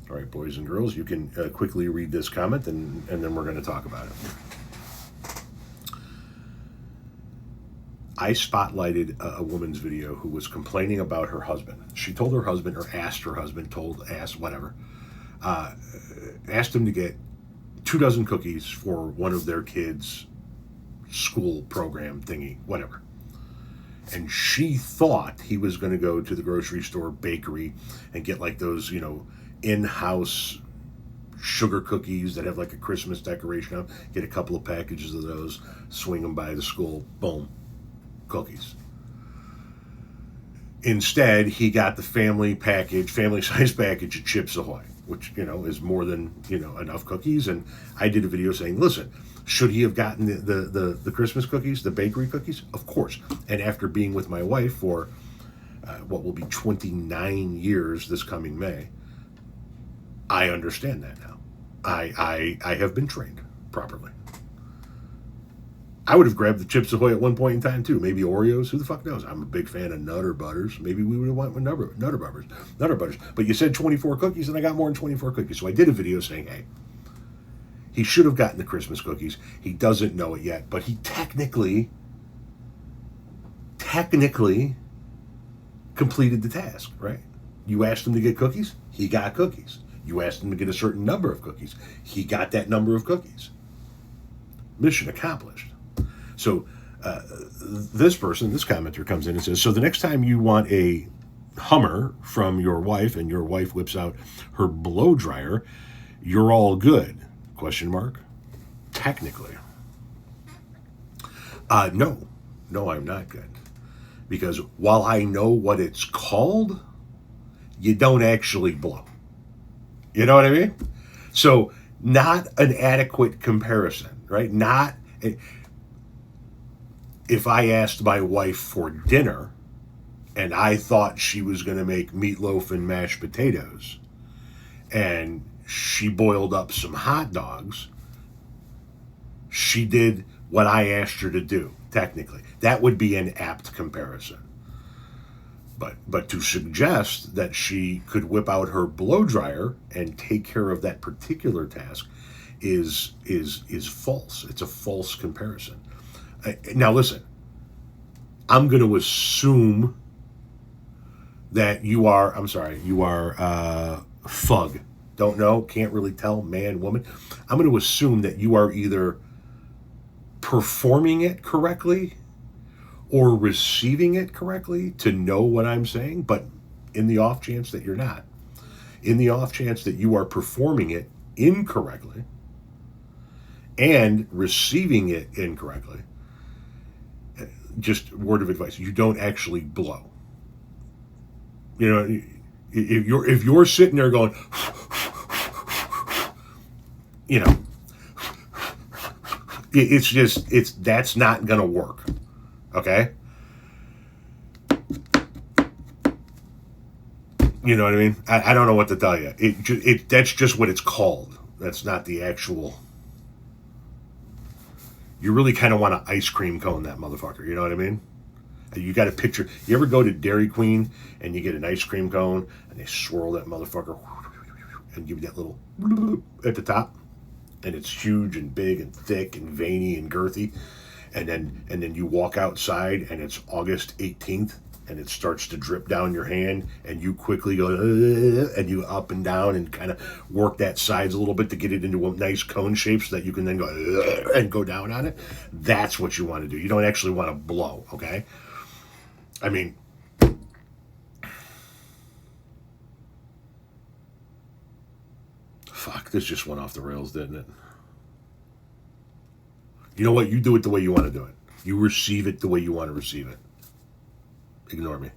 All right, boys and girls, you can quickly read this comment, and then we're going to talk about it. I spotlighted a woman's video who was complaining about her husband. She told her husband, or asked her husband, asked, whatever, asked him to get 24 cookies for one of their kids' school program thingy, whatever. And she thought he was going to go to the grocery store bakery and get like those, in-house sugar cookies that have like a Christmas decoration on them. Get a couple of packages of those, swing them by the school, boom, cookies. Instead, he got the family-size package of Chips Ahoy, which, is more than, enough cookies. And I did a video saying, listen, should he have gotten the Christmas cookies, the bakery cookies? Of course. And after being with my wife for what will be 29 years this coming May, I understand that now. I have been trained properly. I would have grabbed the Chips Ahoy at one point in time too. Maybe Oreos. Who the fuck knows? I'm a big fan of Nutter Butters. Maybe we would have went with Nutter Butters. But you said 24 cookies, and I got more than 24 cookies. So I did a video saying, hey, he should have gotten the Christmas cookies. He doesn't know it yet, but he technically completed the task, right? You asked him to get cookies, he got cookies. You asked him to get a certain number of cookies, he got that number of cookies. Mission accomplished. So this commenter comes in and says, so the next time you want a Hummer from your wife and your wife whips out her blow dryer, you're all good? ? Technically. No, I'm not good. Because while I know what it's called, you don't actually blow. You know what I mean? So not an adequate comparison, right? Not if I asked my wife for dinner and I thought she was going to make meatloaf and mashed potatoes and she boiled up some hot dogs, she did what I asked her to do, technically. That would be an apt comparison. But to suggest that she could whip out her blow dryer and take care of that particular task is false. It's a false comparison. Now listen, I'm going to assume that you are fug. Don't know, can't really tell, man, woman. I'm going to assume that you are either performing it correctly or receiving it correctly to know what I'm saying, but in the off chance that you're not, in the off chance that you are performing it incorrectly and receiving it incorrectly, just word of advice, you don't actually blow. If you're sitting there going, that's not going to work. Okay? You know what I mean? I don't know what to tell you. That's just what it's called. That's not the actual. You really kind of want to ice cream cone that motherfucker. You know what I mean? You got to picture. You ever go to Dairy Queen and you get an ice cream cone and they swirl that motherfucker and give you that little at the top, and it's huge and big and thick and veiny and girthy, and then you walk outside and it's August 18th and it starts to drip down your hand and you quickly go and you up and down and kind of work that sides a little bit to get it into a nice cone shape so that you can then go and go down on it. That's what you want to do. You don't actually want to blow, okay? I mean, fuck, this just went off the rails, didn't it? You know what? You do it the way you want to do it. You receive it the way you want to receive it. Ignore me.